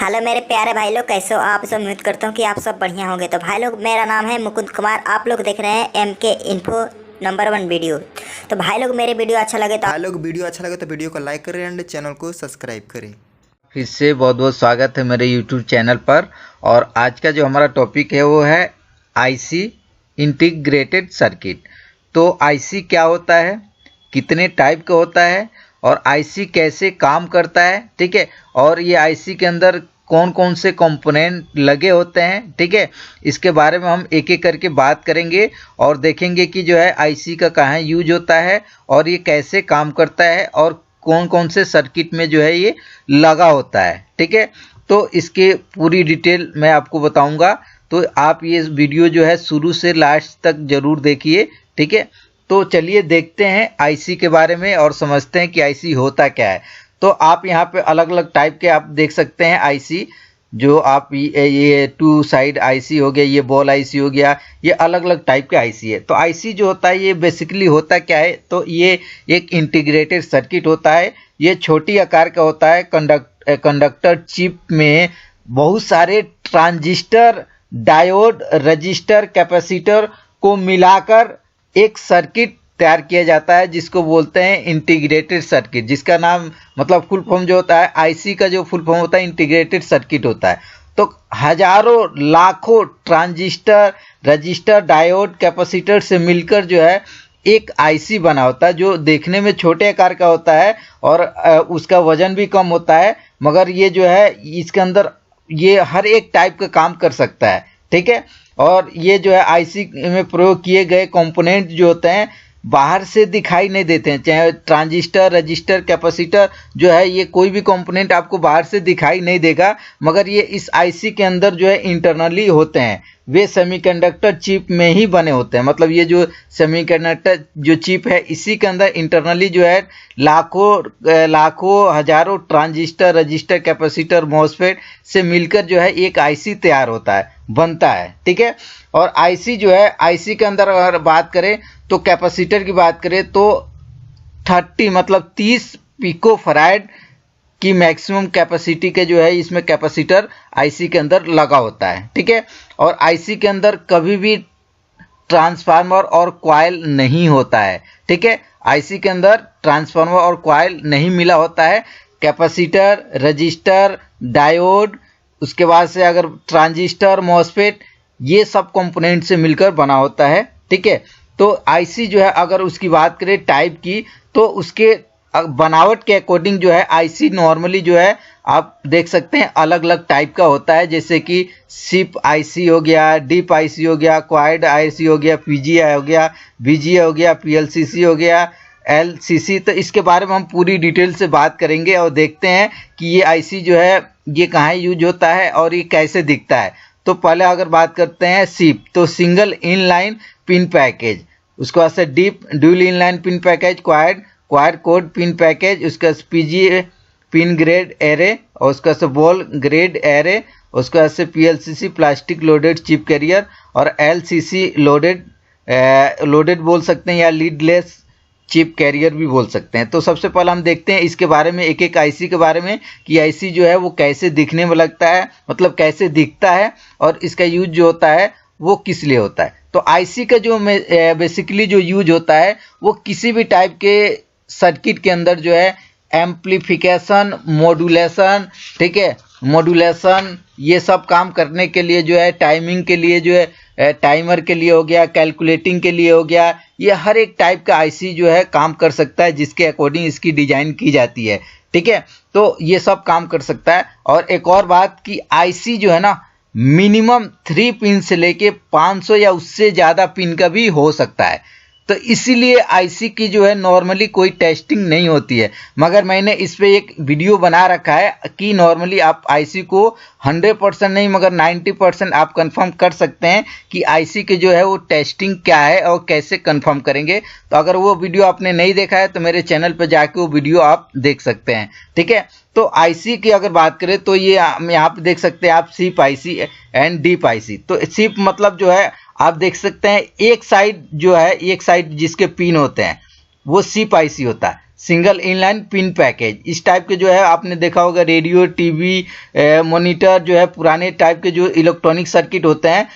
Hello मेरे प्यारे भाई लोग, कैसे हो आप सब। उम्मीद करता हूँ कि आप सब बढ़िया होंगे। तो भाई लोग, मेरा नाम है मुकुंद कुमार। आप लोग देख रहे हैं MK इन्फो नंबर 1 वीडियो। तो भाई लोग, मेरे वीडियो अच्छा लगे तो वीडियो को लाइक करें एंड चैनल को सब्सक्राइब करें। फिर से बहुत बहुत स्वागत है मेरे YouTube चैनल पर। और आज का जो हमारा टॉपिक है वो है IC इंटीग्रेटेड सर्किट। तो IC क्या होता है, कितने टाइप का होता है और IC कैसे काम करता है, ठीक है। और ये IC के अंदर कौन कौन से कंपोनेंट लगे होते हैं, ठीक है। इसके बारे में हम एक एक करके बात करेंगे और देखेंगे कि जो है IC का कहाँ यूज होता है और ये कैसे काम करता है और कौन कौन से सर्किट में जो है ये लगा होता है, ठीक है। तो इसके पूरी डिटेल मैं आपको बताऊंगा, तो आप ये वीडियो जो है शुरू से लास्ट तक जरूर देखिए, ठीक है। तो चलिए देखते हैं IC के बारे में और समझते हैं कि IC होता क्या है। तो आप यहाँ पे अलग अलग टाइप के आप देख सकते हैं IC, जो आप ये 2 साइड IC हो गया, ये बॉल IC हो गया, ये अलग अलग टाइप के IC है। तो IC जो होता है ये बेसिकली होता क्या है, तो ये एक इंटीग्रेटेड सर्किट होता है। ये छोटी आकार का होता है। कंडक्टर चिप में बहुत सारे ट्रांजिस्टर, डायोड, रजिस्टर, कैपेसिटर को मिलाकर एक सर्किट तैयार किया जाता है जिसको बोलते हैं इंटीग्रेटेड सर्किट, जिसका नाम मतलब फुल फॉर्म जो होता है IC का जो फुल फॉर्म होता है इंटीग्रेटेड सर्किट होता है। तो हजारों लाखों ट्रांजिस्टर, रजिस्टर, डायोड, कैपेसिटर से मिलकर जो है एक IC बना होता है, जो देखने में छोटे आकार का होता है और उसका वजन भी कम होता है, मगर ये जो है इसके अंदर ये हर एक टाइप का काम कर सकता है, ठीक है। और ये जो है IC में प्रयोग किए गए कंपोनेंट जो होते हैं बाहर से दिखाई नहीं देते हैं। चाहे ट्रांजिस्टर, रजिस्टर, कैपेसिटर जो है ये कोई भी कंपोनेंट आपको बाहर से दिखाई नहीं देगा, मगर ये इस IC के अंदर जो है इंटरनली होते हैं। वे सेमीकंडक्टर चिप में ही बने होते हैं। मतलब ये जो सेमीकंडक्टर जो चिप है इसी के अंदर इंटरनली जो है लाखों हजारों ट्रांजिस्टर, रजिस्टर, कैपेसिटर, मॉसफेट से मिलकर जो है एक IC तैयार होता है, बनता है, ठीक है। और IC जो है IC के अंदर अगर बात करें तो कैपेसिटर की बात करें तो 30 पिको फैराड की मैक्सिमम कैपेसिटी के जो है इसमें कैपेसिटर IC के अंदर लगा होता है, ठीक है। और IC के अंदर कभी भी ट्रांसफार्मर और कॉइल नहीं होता है, ठीक है। IC के अंदर ट्रांसफार्मर और कॉइल नहीं मिला होता है। कैपेसिटर, रजिस्टर, डायोड, उसके बाद से अगर ट्रांजिस्टर, मॉसफेट, ये सब कंपोनेंट से मिलकर बना होता है, ठीक है। तो IC जो है अगर उसकी बात करें टाइप की, तो उसके बनावट के अकॉर्डिंग जो है IC नॉर्मली जो है आप देख सकते हैं अलग अलग टाइप का होता है। जैसे कि सिप IC हो गया, डीप IC हो गया, क्वाड IC हो गया, PGI हो गया, VGA हो गया, PLCC हो गया, LCC। तो इसके बारे में हम पूरी डिटेल से बात करेंगे और देखते हैं कि ये IC जो है ये कहाँ यूज होता है और ये कैसे दिखता है। तो पहले अगर बात करते हैं सिप, तो सिंगल इनलाइन पिन पैकेज, उसके बाद से deep dual inline pin package, quad code pin package, उसका PGA पिन ग्रेड एरे, और उसका से बॉल ग्रेड एरे, उसका से PLCC plastic loaded chip carrier, और LCC लोडेड बोल सकते हैं या लीडलेस चिप कैरियर भी बोल सकते हैं। तो सबसे पहले हम देखते हैं इसके बारे में, एक एक IC के बारे में कि IC जो है वो कैसे दिखने में लगता है, मतलब कैसे दिखता है और इसका यूज जो होता है वो किस लिए होता है। तो IC का जो बेसिकली जो यूज होता है वो किसी भी टाइप के सर्किट के अंदर जो है एम्प्लीफिकेशन, मॉड्यूलेशन, ठीक है, मॉड्यूलेशन, ये सब काम करने के लिए जो है, टाइमिंग के लिए जो है, टाइमर के लिए हो गया, कैलकुलेटिंग के लिए हो गया, ये हर एक टाइप का IC जो है काम कर सकता है जिसके अकॉर्डिंग इसकी डिजाइन की जाती है, ठीक है। तो ये सब काम कर सकता है। और एक और बात कि IC जो है ना मिनिमम 3 पिन से लेके 500 या उससे ज़्यादा पिन का भी हो सकता है। तो इसीलिए IC की जो है नॉर्मली कोई टेस्टिंग नहीं होती है, मगर मैंने इस पे एक वीडियो बना रखा है कि नॉर्मली आप IC को 100% नहीं मगर 90% आप कंफर्म कर सकते हैं कि IC के जो है वो टेस्टिंग क्या है और कैसे कंफर्म करेंगे। तो अगर वो वीडियो आपने नहीं देखा है तो मेरे चैनल पर जाके वो वीडियो आप देख सकते हैं, ठीक है। तो IC की अगर बात करें तो ये यहाँ पे देख सकते हैं आप SIP IC and DIP IC। तो सिप मतलब जो है आप देख सकते हैं एक साइड जो है, एक साइड जिसके पिन होते हैं वो सिप IC होता है। Single inline pin package. इस टाइप के जो है आपने देखा होगा रेडियो, टीवी, मॉनिटर जो है पुराने टाइप के जो इलेक्ट्रॉनिक सर्किट होते हैं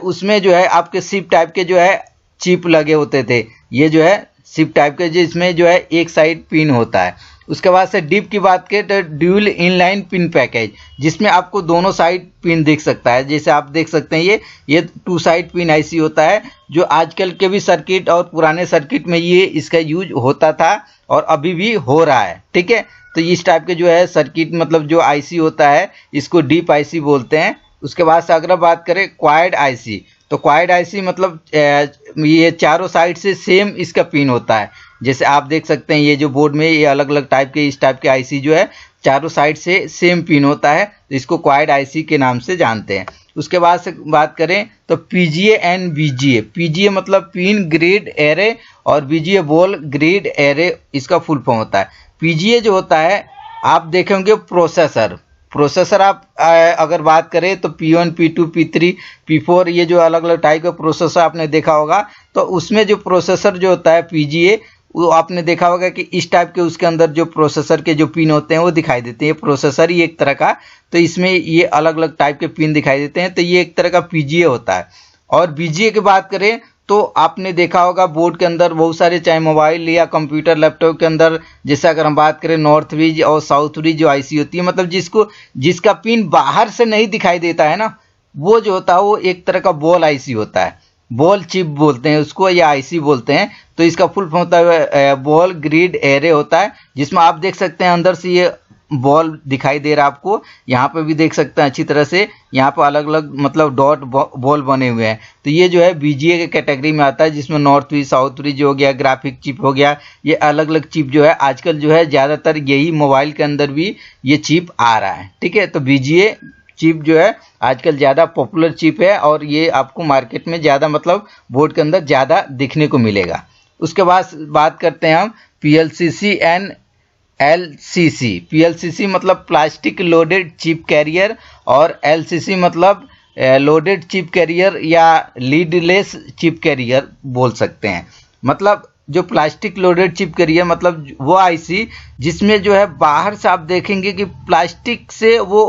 उसमें जो है आपके सिप टाइप के जो है चिप लगे होते थे। ये जो है सिप टाइप के जिसमें जो है एक साइड पिन होता है। उसके बाद से डिप की बात करें तो ड्यूल इनलाइन पिन पैकेज, जिसमें आपको दोनों साइड पिन दिख सकता है। जैसे आप देख सकते हैं ये 2 साइड पिन आईसी होता है, जो आजकल के भी सर्किट और पुराने सर्किट में ये इसका यूज होता था और अभी भी हो रहा है। ठीक है, तो इस टाइप के जो है सर्किट मतलब जो आईसी होता है इसको डीप आईसी बोलते हैं। उसके बाद से अगर बात करें क्वाड आईसी, तो क्वाड आईसी मतलब ये चारों साइड से सेम इसका पिन होता है। जैसे आप देख सकते हैं ये जो बोर्ड में ये अलग अलग टाइप के इस टाइप के आईसी जो है चारों साइड से सेम पिन होता है, तो इसको क्वाड आईसी के नाम से जानते हैं। उसके बाद से बात करें तो पीजीए एंड बीजीए। पीजीए मतलब पिन ग्रिड एरे और बीजीए बॉल ग्रिड एरे, इसका फुल फॉर्म होता है। पीजीए जो होता है आप देखेंगे प्रोसेसर आप अगर बात करें तो P1, P2, P3, P4 ये जो अलग अलग टाइप का प्रोसेसर आपने देखा होगा, तो उसमें जो प्रोसेसर जो होता है पीजीए वो आपने देखा होगा कि इस टाइप के उसके अंदर जो प्रोसेसर के जो पिन होते हैं वो दिखाई देते हैं। ये प्रोसेसर ही एक तरह का, तो इसमें ये अलग अलग टाइप के पिन दिखाई देते हैं, तो ये एक तरह का पीजीए होता है। और बीजीए की बात करें तो आपने देखा होगा बोर्ड के अंदर बहुत सारे, चाहे मोबाइल या कंप्यूटर लैपटॉप के अंदर, जैसे अगर हम बात करें नॉर्थ ब्रिज और साउथ ब्रिज जो आईसी होती है, मतलब जिसका पिन बाहर से नहीं दिखाई देता है ना, वो जो होता है वो एक तरह का बॉल आईसी होता है। बॉल चिप बोलते हैं उसको या आईसी बोलते हैं। तो इसका फुल फॉर्म होता है बॉल ग्रिड एरे होता है, जिसमें आप देख सकते हैं अंदर से ये बॉल दिखाई दे रहा है आपको, यहाँ पे भी देख सकते हैं अच्छी तरह से, यहाँ पे अलग अलग मतलब डॉट बॉल बने हुए हैं। तो ये जो है बीजीए के कैटेगरी में आता है, जिसमें नॉर्थ ब्रिज, साउथ ब्रिज हो गया, ग्राफिक चिप हो गया, ये अलग अलग चिप जो है आजकल जो है ज़्यादातर यही मोबाइल के अंदर भी ये चिप आ रहा है। ठीक है, तो बीजीए चिप जो है आजकल ज़्यादा पॉपुलर चिप है और ये आपको मार्केट में ज़्यादा मतलब बोर्ड के अंदर ज़्यादा दिखने को मिलेगा। उसके बाद बात करते हैं हम पीएलसीसी एंड एलसीसी। पीएलसीसी मतलब प्लास्टिक लोडेड चिप कैरियर और एलसीसी मतलब लोडेड चिप कैरियर या लीडलेस चिप कैरियर बोल सकते हैं। मतलब जो प्लास्टिक लोडेड चिप कैरियर मतलब वो आईसी जिसमें जो है बाहर से आप देखेंगे कि प्लास्टिक से वो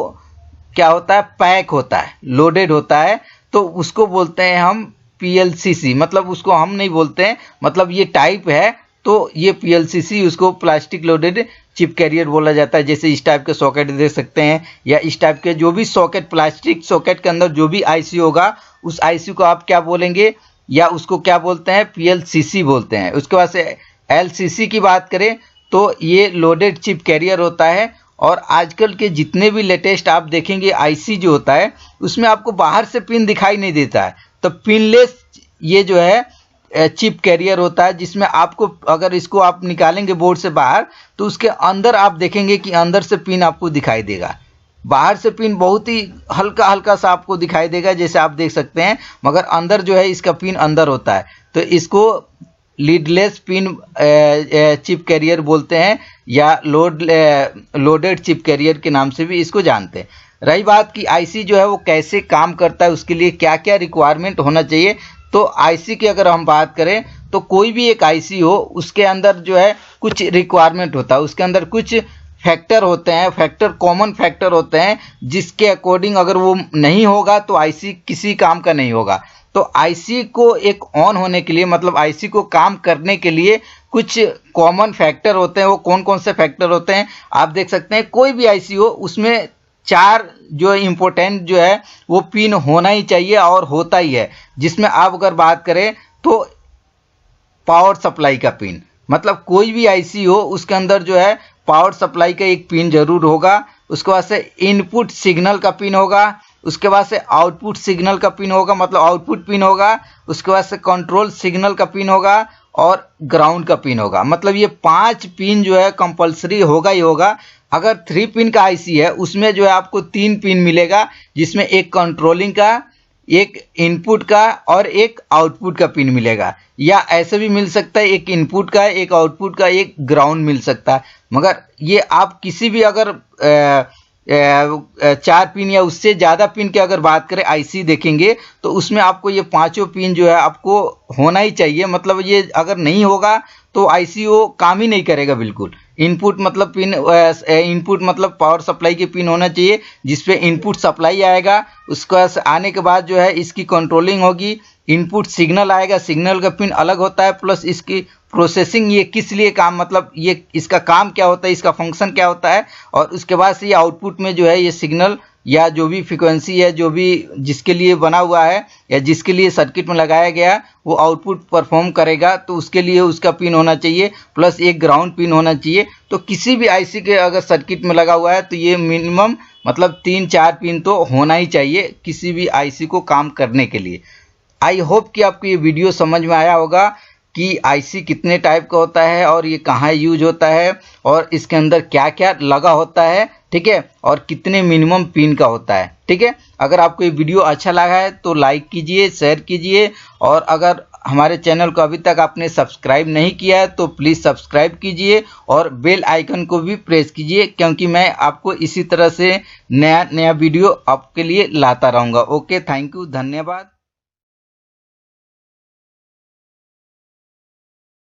क्या होता है, पैक होता है, लोडेड होता है, तो उसको बोलते हैं हम पीएलसीसी। मतलब उसको हम नहीं बोलते हैं, मतलब ये टाइप है तो ये पीएलसीसी, उसको प्लास्टिक लोडेड चिप कैरियर बोला जाता है। जैसे इस टाइप के सॉकेट देख सकते हैं, या इस टाइप के जो भी सॉकेट, प्लास्टिक सॉकेट के अंदर जो भी आईसी होगा उस आईसी को आप क्या बोलेंगे, या उसको क्या बोलते हैं, पीएलसीसी बोलते हैं। उसके बाद से एलसीसी की बात करें तो ये लोडेड चिप कैरियर होता है। और आजकल के जितने भी लेटेस्ट आप देखेंगे आईसी जो होता है उसमें आपको बाहर से पिन दिखाई नहीं देता है, तो पिनलेस ये जो है चिप कैरियर होता है, जिसमें आपको अगर इसको आप निकालेंगे बोर्ड से बाहर तो उसके अंदर आप देखेंगे कि अंदर से पिन आपको दिखाई देगा। बाहर से पिन बहुत ही हल्का हल्का सा आपको दिखाई देगा, जैसे आप देख सकते हैं, मगर अंदर जो है इसका पिन अंदर होता है। तो इसको लीडलेस पिन चिप कैरियर बोलते हैं, या लोडेड चिप कैरियर के नाम से भी इसको जानते हैं। रही बात कि आईसी जो है वो कैसे काम करता है, उसके लिए क्या क्या रिक्वायरमेंट होना चाहिए, तो आईसी की अगर हम बात करें तो कोई भी एक आईसी हो उसके अंदर जो है कुछ रिक्वायरमेंट होता है, उसके अंदर कुछ फैक्टर होते हैं, फैक्टर कॉमन फैक्टर होते हैं, जिसके अकॉर्डिंग अगर वो नहीं होगा तो आईसी किसी काम का नहीं होगा। तो आईसी को एक ऑन होने के लिए, मतलब आईसी को काम करने के लिए कुछ कॉमन फैक्टर होते हैं। वो कौन कौन से फैक्टर होते हैं आप देख सकते हैं। कोई भी आईसी हो उसमें 4 जो इम्पोर्टेंट जो है वो पिन होना ही चाहिए और होता ही है, जिसमें आप अगर बात करें तो पावर सप्लाई का पिन, मतलब कोई भी आईसी हो उसके अंदर जो है पावर सप्लाई का एक पिन जरूर होगा। उसके बाद से इनपुट सिग्नल का पिन होगा, उसके बाद से आउटपुट सिग्नल का पिन होगा, मतलब आउटपुट पिन होगा। उसके बाद से कंट्रोल सिग्नल का पिन होगा और ग्राउंड का पिन होगा। मतलब ये 5 पिन जो है कंपलसरी होगा ही होगा। अगर 3 पिन का आईसी है उसमें जो है आपको 3 पिन मिलेगा, जिसमें एक कंट्रोलिंग का, एक इनपुट का और एक आउटपुट का पिन मिलेगा, या ऐसे भी मिल सकता है एक इनपुट का, एक आउटपुट का, एक ग्राउंड मिल सकता है। मगर ये आप किसी भी अगर 4 पिन या उससे ज़्यादा पिन की अगर बात करें आईसी देखेंगे तो उसमें आपको ये 5 पिन जो है आपको होना ही चाहिए। मतलब ये अगर नहीं होगा तो आईसी वो काम ही नहीं करेगा बिल्कुल। इनपुट मतलब पिन, इनपुट मतलब पावर सप्लाई की पिन होना चाहिए जिसपे इनपुट सप्लाई आएगा, उसका आने के बाद जो है इसकी कंट्रोलिंग होगी, इनपुट सिग्नल आएगा, सिग्नल का पिन अलग होता है, प्लस इसकी प्रोसेसिंग, ये किस लिए काम, मतलब ये इसका काम क्या होता है, इसका फंक्शन क्या होता है, और उसके बाद से ये आउटपुट में जो है ये सिग्नल या जो भी फ्रिक्वेंसी है, जो भी जिसके लिए बना हुआ है या जिसके लिए सर्किट में लगाया गया वो आउटपुट परफॉर्म करेगा, तो उसके लिए उसका पिन होना चाहिए, प्लस एक ग्राउंड पिन होना चाहिए। तो किसी भी आईसी के अगर सर्किट में लगा हुआ है तो ये मिनिमम मतलब 3-4 पिन तो होना ही चाहिए किसी भी आईसी को काम करने के लिए। आई होप कि आपको ये वीडियो समझ में आया होगा कि आईसी कितने टाइप का होता है और ये कहाँ यूज होता है और इसके अंदर क्या क्या लगा होता है, ठीक है, और कितने मिनिमम पिन का होता है, ठीक है। अगर आपको ये वीडियो अच्छा लगा है तो लाइक कीजिए, शेयर कीजिए, और अगर हमारे चैनल को अभी तक आपने सब्सक्राइब नहीं किया है तो प्लीज़ सब्सक्राइब कीजिए और बेल आइकन को भी प्रेस कीजिए, क्योंकि मैं आपको इसी तरह से नया वीडियो आपके लिए लाता रहूँगा। ओके, थैंक यू, धन्यवाद।